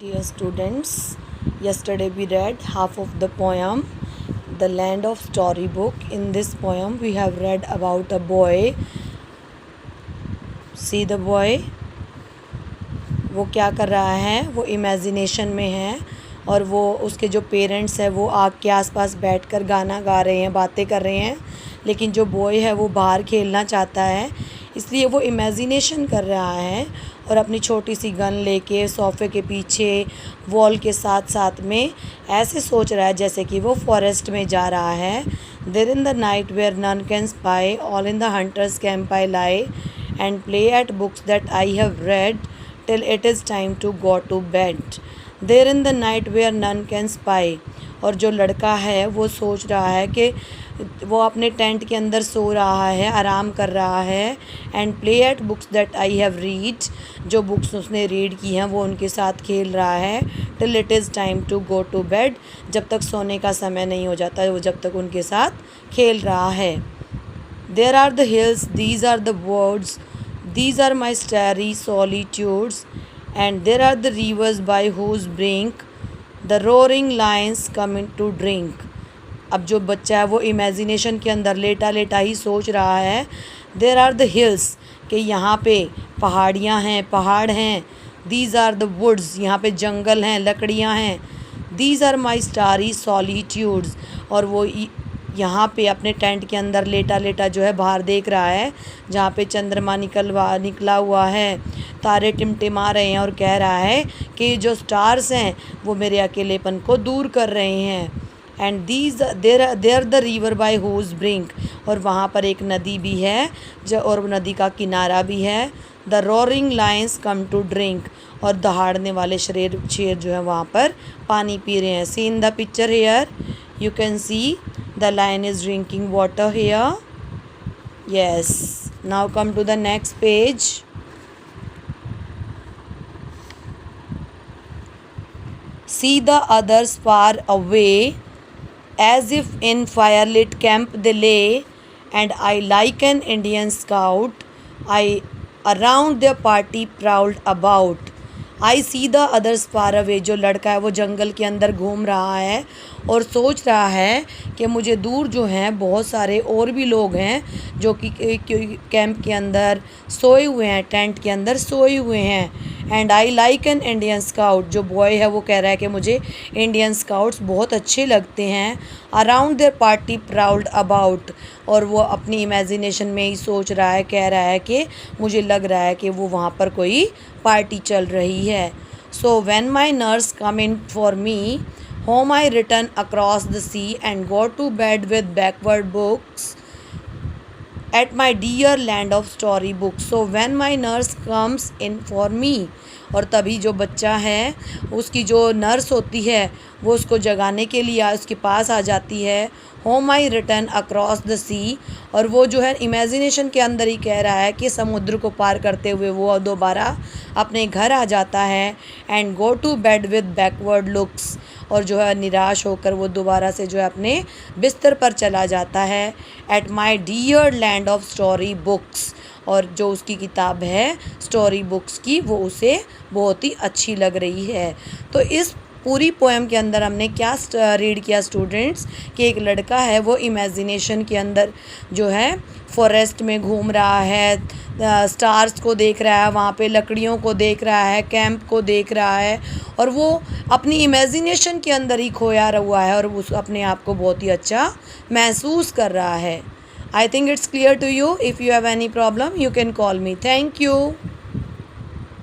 Dear students, yesterday we read half of the poem The Land of Storybook. In this poem we have read about a boy. See the boy, वो क्या कर रहा है, वो imagination में है और वो उसके जो पेरेंट्स हैं वो आग के आसपास बैठकर गाना गा रहे हैं, बातें कर रहे हैं, लेकिन जो बॉय है वो बाहर खेलना चाहता है, इसलिए वो इमेजिनेशन कर रहा है और अपनी छोटी सी गन लेके सोफ़े के पीछे वॉल के साथ साथ में ऐसे सोच रहा है जैसे कि वो फॉरेस्ट में जा रहा है. There in the night where none can spy, all in the hunters camp I lie and play at books that I have read till it is time to go to bed. There in the night where none can spy. और जो लड़का है वो सोच रहा है कि वो अपने टेंट के अंदर सो रहा है, आराम कर रहा है. And play at books that I have read, जो बुक्स उसने रीड की हैं वो उनके साथ खेल रहा है. Till it is time to go to bed, जब तक सोने का समय नहीं हो जाता वो जब तक उनके साथ खेल रहा है. There are the hills, these are the words, these are my starry solitudes, and there are the rivers by whose brink the roaring lions come in to drink. अब जो बच्चा है वो इमेजिनेशन के अंदर लेटा लेटा ही सोच रहा है. देयर आर द हिल्स, कि यहाँ पे पहाड़ियाँ हैं, पहाड़ हैं. दीज आर द वुड्स, यहाँ पे जंगल हैं, लकड़ियाँ हैं. These are my starry solitudes, और वो यहाँ पे अपने टेंट के अंदर लेटा लेटा जो है बाहर देख रहा है जहाँ पे चंद्रमा निकला हुआ है, तारे टिमटिमा रहे हैं और कह रहा है कि जो स्टार्स हैं वो मेरे अकेलेपन को दूर कर रहे हैं. And there the river by whose brink, और वहाँ पर एक नदी भी है जो, और नदी का किनारा भी है. The roaring lions come to drink, और दहाड़ने वाले शेर जो है वहाँ पर पानी पी रहे हैं. See in the picture here you can see the lion is drinking water here. Yes, now come to the next page. See the others far away, as if in firelit camp they lay, and I like an Indian scout, I around their party prowled about. I see the others far away, जो लड़का है वो जंगल के अंदर घूम रहा है और सोच रहा है कि मुझे दूर जो हैं बहुत सारे और भी लोग हैं जो कि कैंप के अंदर सोए हुए हैं, टेंट के अंदर सोए हुए हैं. And I like an Indian scout, जो बॉय है वो कह रहा है कि मुझे इंडियन स्काउट्स बहुत अच्छे लगते हैं. Around there party proud about, और वो अपनी इमेजिनेशन में ही सोच रहा है, कह रहा है कि मुझे लग रहा है कि वो वहाँ पर कोई पार्टी चल रही है. So when my nurse come in for me, home I return across the sea and go to bed with backward books at my dear land of story books. So when my nurse comes in for me, और तभी जो बच्चा है उसकी जो nurse होती है वो उसको जगाने के लिए उसके पास आ जाती है. Home I return across the sea, और वो जो है इमेजिनेशन के अंदर ही कह रहा है कि समुद्र को पार करते हुए वो दोबारा अपने घर आ जाता है. And go to bed with backward looks, और जो है निराश होकर वो दोबारा से जो है अपने बिस्तर पर चला जाता है. At my dear land of story books, और जो उसकी किताब है स्टोरी बुक्स की वो उसे बहुत ही अच्छी लग रही है. तो इस पूरी पोएम के अंदर हमने क्या रीड किया स्टूडेंट्स, कि एक लड़का है वो इमेजिनेशन के अंदर जो है फॉरेस्ट में घूम रहा है, स्टार्स को देख रहा है, वहाँ पे लकड़ियों को देख रहा है, कैंप को देख रहा है, और वो अपनी इमेजिनेशन के अंदर ही खोया हुआ है और उस अपने आप को बहुत ही अच्छा महसूस कर रहा है. I think it's clear to you. If you have any problem, you can call me. Thank you.